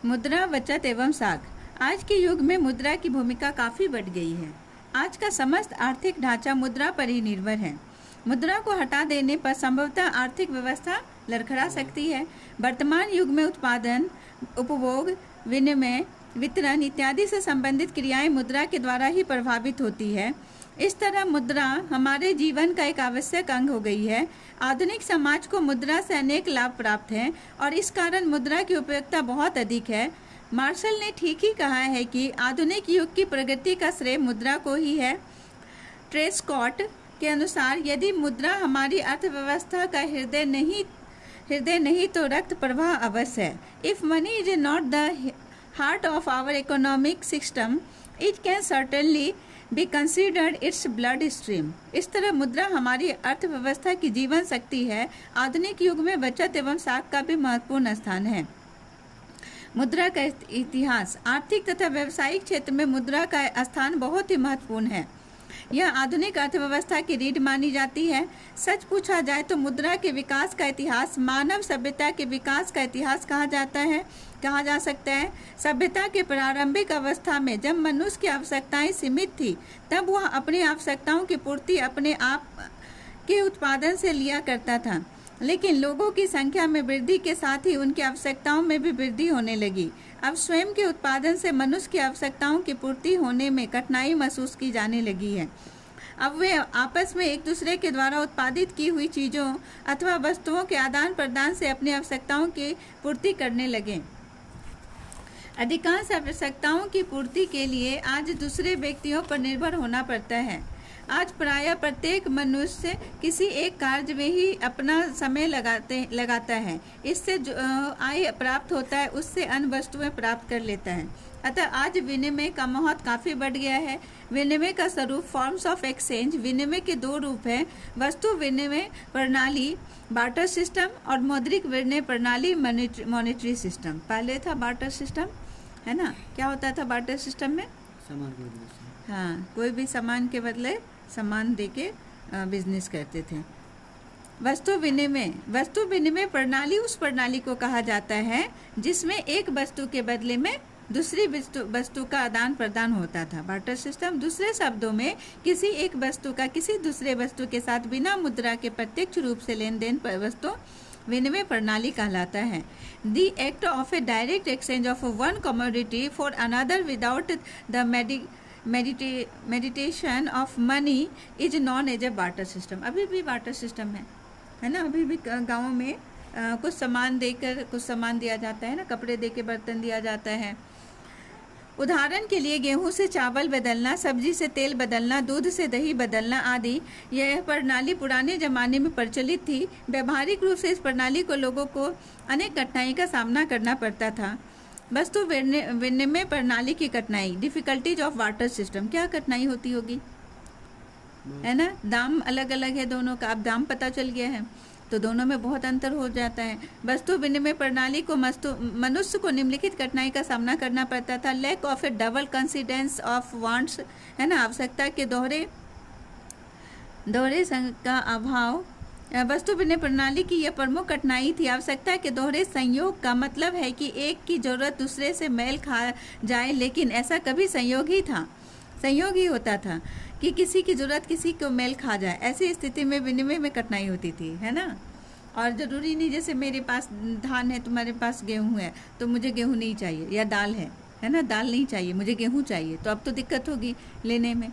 मुद्रा, बचत एवं साख। आज के युग में मुद्रा की भूमिका काफ़ी बढ़ गई है। आज का समस्त आर्थिक ढांचा मुद्रा पर ही निर्भर है। मुद्रा को हटा देने पर संभवतः आर्थिक व्यवस्था लड़खड़ा सकती है। वर्तमान युग में उत्पादन, उपभोग, विनिमय, वितरण इत्यादि से संबंधित क्रियाएं मुद्रा के द्वारा ही प्रभावित होती है। इस तरह मुद्रा हमारे जीवन का एक आवश्यक अंग हो गई है। आधुनिक समाज को मुद्रा से अनेक लाभ प्राप्त हैं और इस कारण मुद्रा की उपयोगिता बहुत अधिक है। मार्शल ने ठीक ही कहा है कि आधुनिक युग की प्रगति का श्रेय मुद्रा को ही है। ट्रेस्कॉट के अनुसार यदि मुद्रा हमारी अर्थव्यवस्था का हृदय नहीं तो रक्त प्रवाह अवश्य है। If money is not the heart of our economic system, it can certainly be considered its blood stream. इस तरह मुद्रा हमारी अर्थव्यवस्था की जीवन शक्ति है। आधुनिक युग में बचत एवं साख का भी महत्वपूर्ण स्थान है। मुद्रा का इतिहास। आर्थिक तथा व्यावसायिक क्षेत्र में मुद्रा का स्थान बहुत ही महत्वपूर्ण है। यह आधुनिक अर्थव्यवस्था की रीढ़ मानी जाती है। सच पूछा जाए तो मुद्रा के विकास का इतिहास मानव सभ्यता के विकास का इतिहास कहा जा सकता है। सभ्यता के प्रारंभिक अवस्था में जब मनुष्य की आवश्यकताएं सीमित थी, तब वह अपनी आवश्यकताओं की पूर्ति अपने आप के उत्पादन से लिया करता था। लेकिन लोगों की संख्या में वृद्धि के साथ ही उनकी आवश्यकताओं में भी वृद्धि होने लगी। अब स्वयं के उत्पादन से मनुष्य की आवश्यकताओं की पूर्ति होने में कठिनाई महसूस की जाने लगी है। अब वे आपस में एक दूसरे के द्वारा उत्पादित की हुई चीज़ों अथवा वस्तुओं के आदान प्रदान से अपनी आवश्यकताओं की पूर्ति करने लगे। अधिकांश आवश्यकताओं की पूर्ति के लिए आज दूसरे व्यक्तियों पर निर्भर होना पड़ता है। आज प्रायः प्रत्येक मनुष्य किसी एक कार्य में ही अपना समय लगाता है। इससे जो आय प्राप्त होता है उससे अन्य वस्तुएं प्राप्त कर लेता है। अतः आज विनिमय का महत्व काफ़ी बढ़ गया है। विनिमय का स्वरूप फॉर्म्स ऑफ एक्सचेंज। विनिमय के दो रूप हैं, वस्तु विनिमय प्रणाली बार्टर सिस्टम और मौद्रिक विनिमय प्रणाली मॉनेटरी सिस्टम। पहले था बार्टर सिस्टम, है ना। क्या होता था बार्टर सिस्टम में? सामान के बदले। हाँ, कोई भी सामान के बदले सामान देके बिजनेस करते थे। वस्तु विनिमय प्रणाली उस प्रणाली को कहा जाता है जिसमें एक वस्तु के बदले में दूसरी वस्तु का आदान प्रदान होता था। बार्टर सिस्टम दूसरे शब्दों में किसी एक वस्तु का किसी दूसरे वस्तु के साथ बिना मुद्रा के प्रत्यक्ष रूप से लेन देन पर वस्तु विनिमय प्रणाली कहलाता है। The act of a direct exchange of one commodity for another without the meditation of money is known as a barter system. अभी भी बार्टर सिस्टम है ना। अभी भी गाँवों में कुछ सामान देकर कुछ सामान दिया जाता है ना। कपड़े देके बर्तन दिया जाता है। उदाहरण के लिए गेहूं से चावल बदलना, सब्जी से तेल बदलना, दूध से दही बदलना आदि। यह प्रणाली पुराने जमाने में प्रचलित थी। व्यवहारिक रूप से इस प्रणाली को लोगों को अनेक कठिनाई का सामना करना पड़ता था। वस्तु विनिमय प्रणाली की कठिनाई, डिफिकल्टीज ऑफ बार्टर सिस्टम। क्या कठिनाई होती होगी, है ना। दाम अलग अलग है दोनों का। अब दाम पता चल गया है तो दोनों में बहुत अंतर हो जाता है। वस्तु विनिमय प्रणाली को मनुष्य को निम्नलिखित कठिनाई का सामना करना पड़ता था। Lack of a double coincidence of wants, है ना। आवश्यकता के दोहरे का अभाव वस्तु विनिमय प्रणाली की यह प्रमुख कठिनाई थी। आवश्यकता के दोहरे संयोग का मतलब है कि एक की जरूरत दूसरे से मेल खा जाए, लेकिन ऐसा कभी संयोग ही होता था कि किसी की जरूरत किसी को मेल खा जाए। ऐसी स्थिति में विनिमय में कठिनाई होती थी, है ना। और ज़रूरी नहीं जैसे मेरे पास धान है, तुम्हारे पास गेहूं है, तो मुझे गेहूं नहीं चाहिए, या दाल है ना, दाल नहीं चाहिए, मुझे गेहूं चाहिए, तो अब तो दिक्कत होगी लेने में।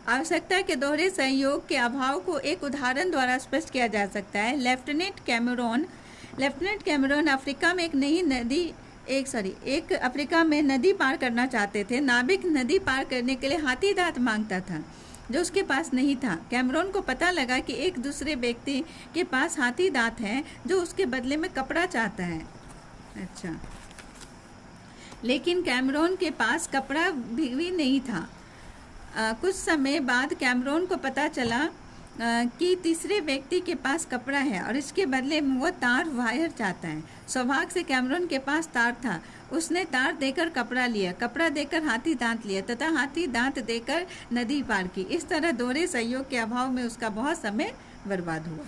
आवश्यकता के दोहरे संयोग के अभाव को एक उदाहरण द्वारा स्पष्ट किया जा सकता है। लेफ्टिनेंट कैमरून अफ्रीका में एक अफ्रीका में नदी पार करना चाहते थे। नाविक नदी पार करने के लिए हाथी दांत मांगता था जो उसके पास नहीं था। कैमरून को पता लगा कि एक दूसरे व्यक्ति के पास हाथी दांत है जो उसके बदले में कपड़ा चाहता है। अच्छा, लेकिन कैमरून के पास कपड़ा भी नहीं था। कुछ समय बाद कैमरून को पता चला कि तीसरे व्यक्ति के पास कपड़ा है और इसके बदले में वो तार वायर चाहता है। सौभाग्य से कैमरून के पास तार था। उसने तार देकर कपड़ा लिया, कपड़ा देकर हाथी दांत लिया तथा हाथी दांत देकर नदी पार की। इस तरह दोहरे सहयोग के अभाव में उसका बहुत समय बर्बाद हुआ।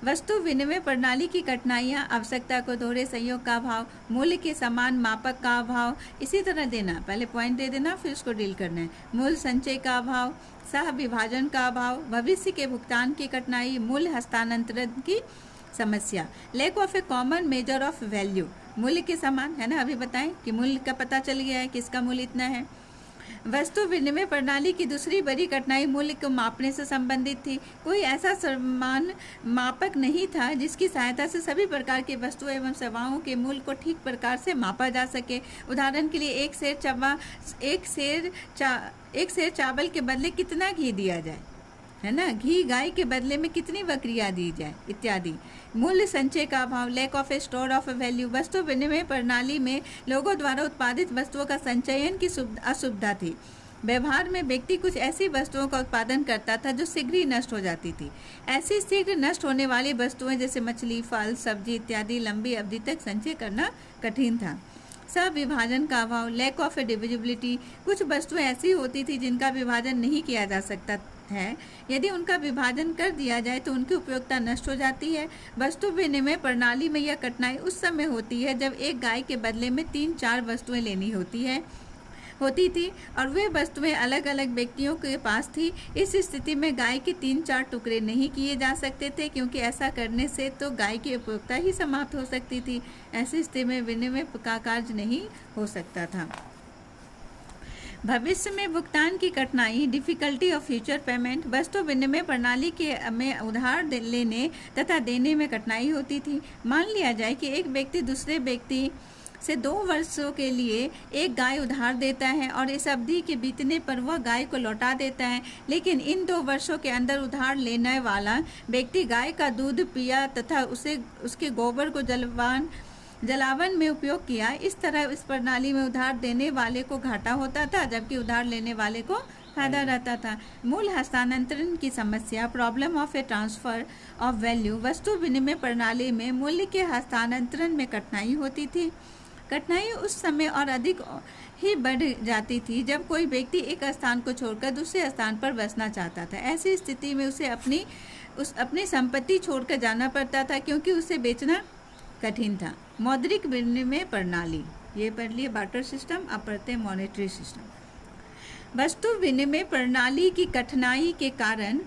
वस्तु विनिमय प्रणाली की कठिनाइयाँ, आवश्यकता को दोहरे सहयोग का अभाव, मूल्य के समान मापक का अभाव, इसी तरह देना, पहले पॉइंट दे देना फिर उसको डील करना है। मूल्य संचय का अभाव, सह विभाजन का अभाव, भविष्य के भुगतान की कठिनाई, मूल्य हस्तांतरण की समस्या, lack of a common measure of value, मूल्य के समान है ना, अभी बताएं कि मूल्य का पता चल गया है किसका मूल्य इतना है। वस्तु विनिमय प्रणाली की दूसरी बड़ी कठिनाई मूल्य को मापने से संबंधित थी। कोई ऐसा समान मापक नहीं था जिसकी सहायता से सभी प्रकार की वस्तुओं एवं सेवाओं के मूल्य को ठीक प्रकार से मापा जा सके। उदाहरण के लिए एक सेर चावल के बदले कितना घी दिया जाए, है ना, घी गाय के बदले में कितनी बकरियां दी जाए इत्यादि। मूल्य संचय का अभाव, lack of a store of value, वस्तु विनिमय प्रणाली में लोगों द्वारा उत्पादित वस्तुओं का संचयन की असुविधा थी। व्यवहार में व्यक्ति कुछ ऐसी वस्तुओं का उत्पादन करता था जो शीघ्र ही नष्ट हो जाती थी। ऐसी शीघ्र नष्ट होने वाली वस्तुएं जैसे मछली, फल, सब्जी इत्यादि लंबी अवधि तक संचय करना कठिन था। सब विभाजन का अभाव, लैक ऑफ ए डिविजिबिलिटी, कुछ वस्तुएं ऐसी होती थी जिनका विभाजन नहीं किया जा सकता है। यदि उनका विभाजन कर दिया जाए तो उनकी उपयोगिता नष्ट हो जाती है। वस्तु विनिमय प्रणाली में यह कठिनाई उस समय होती है जब एक गाय के बदले में 3-4 वस्तुएं लेनी होती थी और वे वस्तुएं अलग अलग व्यक्तियों के पास थी। इस स्थिति में गाय के 3-4 टुकड़े नहीं किए जा सकते थे क्योंकि ऐसा करने से तो गाय की उपयोगिता ही समाप्त हो सकती थी। ऐसी स्थिति में विनिमय का कार्य नहीं हो सकता था। भविष्य में भुगतान की कठिनाई, डिफिकल्टी ऑफ फ्यूचर पेमेंट, वस्तु विनिमय प्रणाली के में उधार लेने तथा देने में कठिनाई होती थी। मान लिया जाए कि एक व्यक्ति दूसरे व्यक्ति से 2 वर्षों के लिए एक गाय उधार देता है और इस अवधि के बीतने पर वह गाय को लौटा देता है, लेकिन इन 2 वर्षों के अंदर उधार लेने वाला व्यक्ति गाय का दूध पिया तथा उसके गोबर को जलावन में उपयोग किया। इस तरह इस प्रणाली में उधार देने वाले को घाटा होता था जबकि उधार लेने वाले को फायदा रहता था। मूल्य हस्तांतरण की समस्या, problem of A transfer of value, वस्तु विनिमय प्रणाली में मूल्य के हस्तांतरण में कठिनाई होती थी। कठिनाई उस समय और अधिक ही बढ़ जाती थी जब कोई व्यक्ति एक स्थान को छोड़कर दूसरे स्थान पर बसना चाहता था। ऐसी स्थिति में उसे अपनी संपत्ति छोड़कर जाना पड़ता था क्योंकि उसे बेचना कठिन था। मौद्रिक विनिमय प्रणाली, ये पढ़ लिए बार्टर सिस्टम, अब पढ़ते हैं मॉनेटरी सिस्टम। वस्तु विनिमय प्रणाली की कठिनाई के कारण